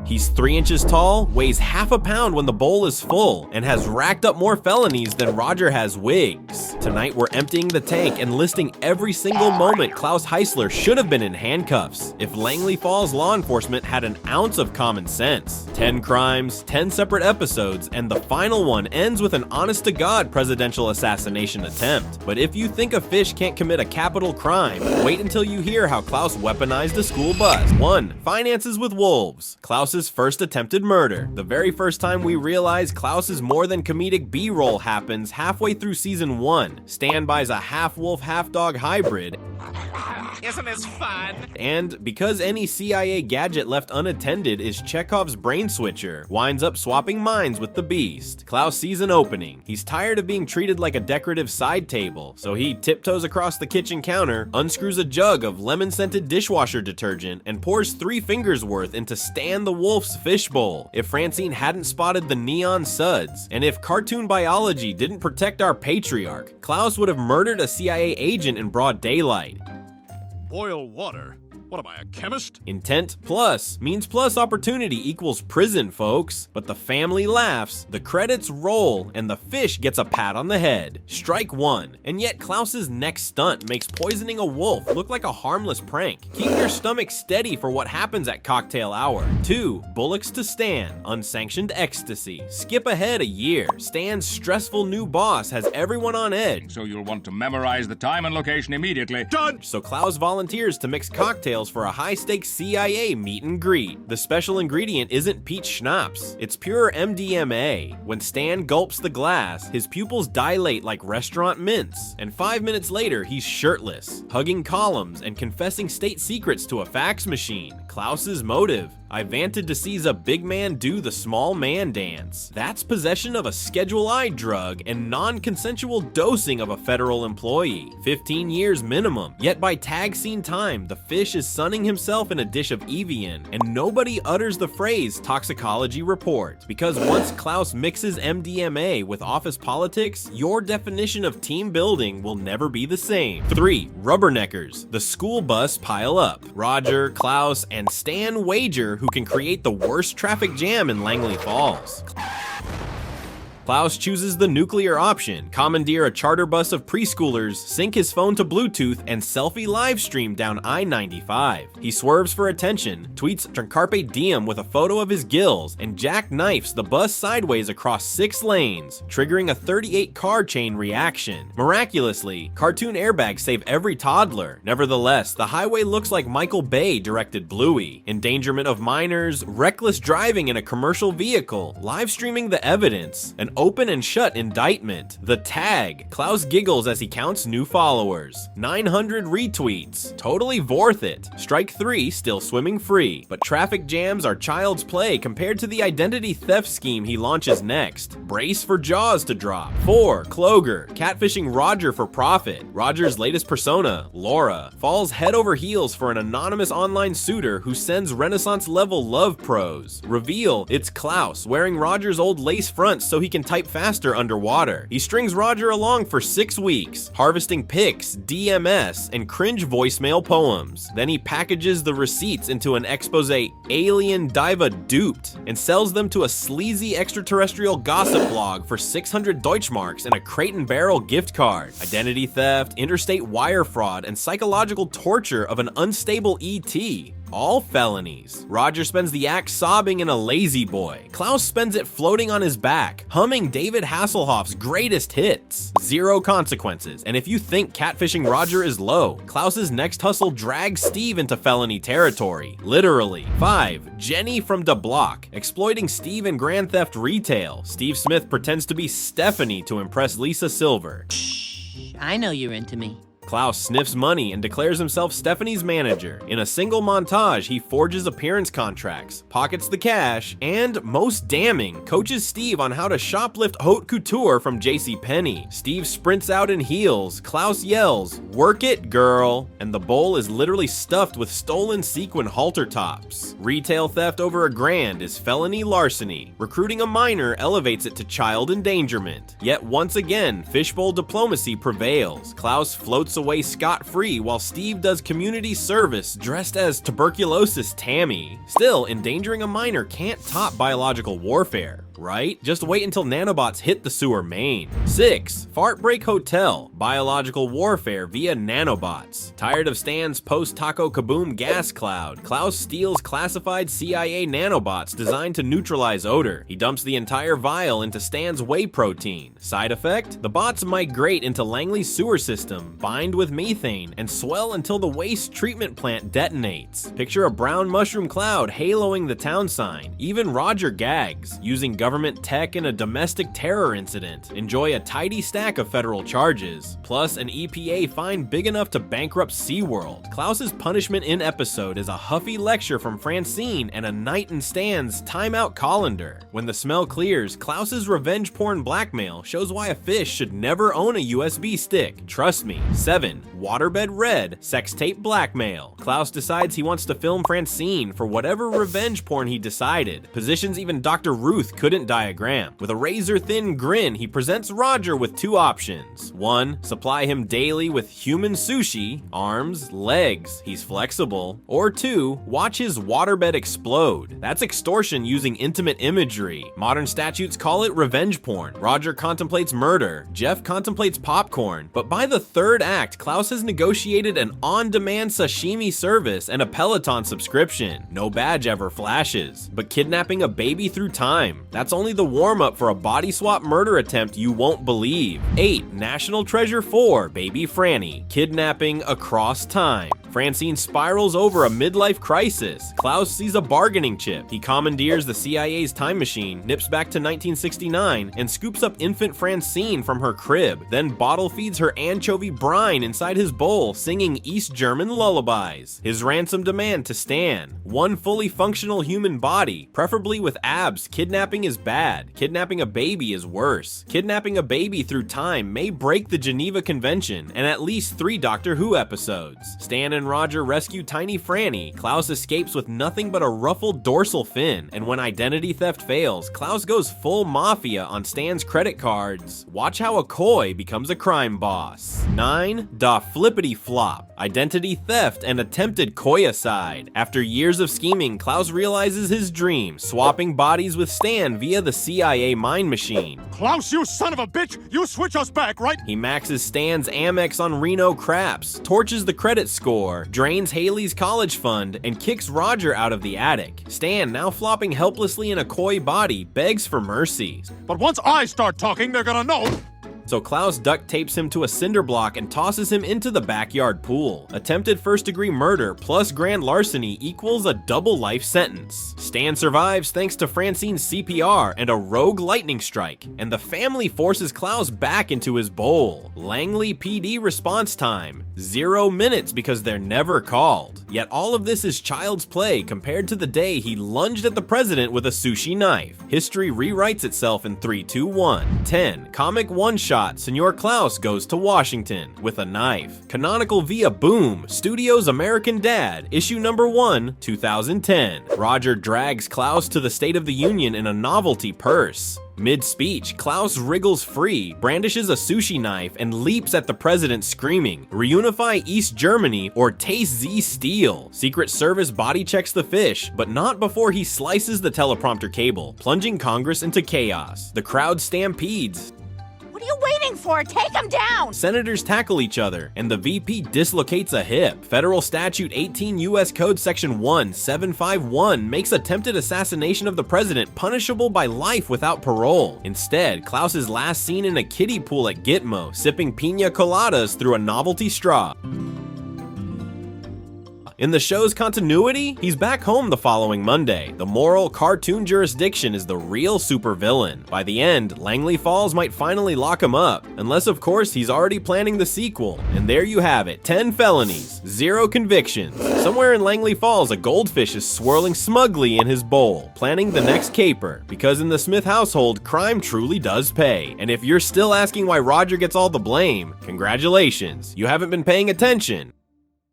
He's 3 inches tall, weighs half a pound when the bowl is full, and has racked up more felonies than Roger has wigs. Tonight we're emptying the tank and listing every single moment Klaus Heisler should have been in handcuffs if Langley Falls law enforcement had an ounce of common sense. 10 crimes, 10 separate episodes, and the final one ends with an honest-to-God presidential assassination attempt. But if you think a fish can't commit a capital crime, wait until you hear how Klaus weaponized a school bus. 1. Finances with wolves. Klaus's first attempted murder. The very first time we realize Klaus's more than comedic B-roll happens halfway through season 1. Stan buys a half-wolf, half-dog hybrid. Isn't this fun? And because any CIA gadget left unattended is Chekhov's brain switcher, winds up swapping minds with the beast. Klaus sees an opening. He's tired of being treated like a decorative side table, so he tiptoes across the kitchen counter, unscrews a jug of lemon-scented dishwasher detergent, and pours 3 fingers worth into Stan the Wolf's fishbowl. If Francine hadn't spotted the neon suds, and if cartoon biology didn't protect our patriarch, Klaus would have murdered a CIA agent in broad daylight. Boil water? What am I, a chemist? Intent plus means plus opportunity equals prison, folks. But the family laughs, the credits roll, and the fish gets a pat on the head. Strike 1. And yet Klaus's next stunt makes poisoning a wolf look like a harmless prank. Keep your stomach steady for what happens at cocktail hour. 2. Bullocks to Stan, unsanctioned ecstasy. Skip ahead a year. Stan's stressful new boss has everyone on edge. So you'll want to memorize the time and location immediately. Done! So Klaus volunteers to mix cocktails for a high-stakes CIA meet and greet. The special ingredient isn't peach schnapps, it's pure MDMA. When Stan gulps the glass, his pupils dilate like restaurant mints, and 5 minutes later he's shirtless, hugging columns and confessing state secrets to a fax machine. Klaus's motive: I vanted to seize a big man do the small man dance. That's possession of a Schedule I drug and non-consensual dosing of a federal employee. 15 years minimum. Yet by tag scene time, the fish is sunning himself in a dish of Evian, and nobody utters the phrase toxicology report. Because once Klaus mixes MDMA with office politics, your definition of team building will never be the same. 3. Rubberneckers. The school bus pile up. Roger, Klaus, and Stan Wager, who can create the worst traffic jam in Langley Falls. Klaus chooses the nuclear option, commandeer a charter bus of preschoolers, sync his phone to Bluetooth, and selfie livestream down I-95. He swerves for attention, tweets Carpe Diem with a photo of his gills, and jackknifes the bus sideways across 6 lanes, triggering a 38-car chain reaction. Miraculously, cartoon airbags save every toddler. Nevertheless, the highway looks like Michael Bay directed Bluey. Endangerment of minors, reckless driving in a commercial vehicle, live streaming the evidence, an open and shut indictment. The tag. Klaus giggles as he counts new followers. 900 retweets. Totally worth it. Strike 3, still swimming free. But traffic jams are child's play compared to the identity theft scheme he launches next. Brace for jaws to drop. 4. Cloger. Catfishing Roger for profit. Roger's latest persona, Laura, falls head over heels for an anonymous online suitor who sends Renaissance-level love prose. Reveal, it's Klaus, wearing Roger's old lace fronts so he can type faster underwater. He strings Roger along for 6 weeks, harvesting pics, DMS, and cringe voicemail poems. Then he packages the receipts into an expose alien diva duped and sells them to a sleazy extraterrestrial gossip blog for 600 Deutschmarks and a Crate and Barrel gift card. Identity theft, interstate wire fraud, and psychological torture of an unstable ET. All felonies. Roger spends the act sobbing in a lazy boy. Klaus spends it floating on his back, humming David Hasselhoff's greatest hits. 0 consequences. And if you think Catfishing Roger is low, Klaus's next hustle drags Steve into felony territory. Literally. 5. Jenny from Da Block. Exploiting Steve in Grand Theft Retail. Steve Smith pretends to be Stephanie to impress Lisa Silver. Shh, I know you're into me. Klaus sniffs money and declares himself Stephanie's manager. In a single montage, he forges appearance contracts, pockets the cash, and, most damning, coaches Steve on how to shoplift haute couture from JCPenney. Steve sprints out in heels, Klaus yells, "Work it, girl!" and the bowl is literally stuffed with stolen sequin halter tops. Retail theft over $1,000 is felony larceny. Recruiting a minor elevates it to child endangerment. Yet once again, fishbowl diplomacy prevails. Klaus floats gets away scot-free while Steve does community service dressed as tuberculosis Tammy. Still, endangering a minor can't top biological warfare, right? Just wait until nanobots hit the sewer main. 6. Fart Break Hotel, biological warfare via nanobots. Tired of Stan's post-Taco Kaboom gas cloud, Klaus steals classified CIA nanobots designed to neutralize odor. He dumps the entire vial into Stan's whey protein. Side effect? The bots migrate into Langley's sewer system, bind with methane, and swell until the waste treatment plant detonates. Picture a brown mushroom cloud haloing the town sign. Even Roger gags, using government tech in a domestic terror incident. Enjoy a tidy stack of federal charges, plus an EPA fine big enough to bankrupt SeaWorld. Klaus's punishment in episode is a huffy lecture from Francine and a night in Stan's timeout colander. When the smell clears, Klaus's revenge porn blackmail shows why a fish should never own a USB stick. Trust me. 7. Waterbed Red, sex tape blackmail. Klaus decides he wants to film Francine for whatever revenge porn he decided. Positions even Dr. Ruth couldn't diagram. With a razor-thin grin, he presents Roger with 2 options. 1. Supply him daily with human sushi, arms, legs, he's flexible. Or 2. Watch his waterbed explode. That's extortion using intimate imagery. Modern statutes call it revenge porn. Roger contemplates murder. Jeff contemplates popcorn. But by the 3rd act, Klaus has negotiated an on-demand sashimi service and a Peloton subscription. No badge ever flashes. But kidnapping a baby through time, that's only the warm-up for a body swap murder attempt you won't believe. 8. National Treasure 4, Baby Franny, kidnapping across time. Francine spirals over a midlife crisis. Klaus sees a bargaining chip. He commandeers the CIA's time machine, nips back to 1969, and scoops up infant Francine from her crib, then bottle feeds her anchovy brine inside his bowl, singing East German lullabies. His ransom demand to Stan: 1 fully functional human body, preferably with abs. Kidnapping is bad. Kidnapping a baby is worse. Kidnapping a baby through time may break the Geneva Convention and at least 3 Doctor Who episodes. Stan and Roger rescue tiny Franny. Klaus escapes with nothing but a ruffled dorsal fin, and when identity theft fails, Klaus goes full mafia on Stan's credit cards. Watch how a koi becomes a crime boss. 9. Da Flippity Flop, identity theft and attempted koiicide. After years of scheming, Klaus realizes his dream, swapping bodies with Stan via the CIA mind machine. Klaus, you son of a bitch! You switch us back, right? He maxes Stan's Amex on Reno Craps, torches the credit score, drains Haley's college fund, and kicks Roger out of the attic. Stan, now flopping helplessly in a koi body, begs for mercy. But once I start talking, they're gonna know. So Klaus duct tapes him to a cinder block and tosses him into the backyard pool. Attempted first-degree murder plus grand larceny equals a double life sentence. Stan survives thanks to Francine's CPR and a rogue lightning strike, and the family forces Klaus back into his bowl. Langley PD response time: 0 minutes because they're never called. Yet all of this is child's play compared to the day he lunged at the president with a sushi knife. History rewrites itself in 3, 2, 1. 10. Comic one-shot. Senor Klaus goes to Washington with a knife. Canonical via Boom, Studios American Dad, issue number 1, 2010. Roger drags Klaus to the State of the Union in a novelty purse. Mid-speech, Klaus wriggles free, brandishes a sushi knife, and leaps at the president screaming, "Reunify East Germany or taste Z steel." Secret Service body checks the fish, but not before he slices the teleprompter cable, plunging Congress into chaos. The crowd stampedes. What are you waiting for? Take him down! Senators tackle each other, and the VP dislocates a hip. Federal Statute 18 U.S. Code Section 1751 makes attempted assassination of the president punishable by life without parole. Instead, Klaus is last seen in a kiddie pool at Gitmo, sipping pina coladas through a novelty straw. In the show's continuity, he's back home the following Monday. The moral cartoon jurisdiction is the real supervillain. By the end, Langley Falls might finally lock him up, unless of course he's already planning the sequel. And there you have it, 10 felonies, 0 convictions. Somewhere in Langley Falls, a goldfish is swirling smugly in his bowl, planning the next caper. Because in the Smith household, crime truly does pay. And if you're still asking why Roger gets all the blame, congratulations, you haven't been paying attention.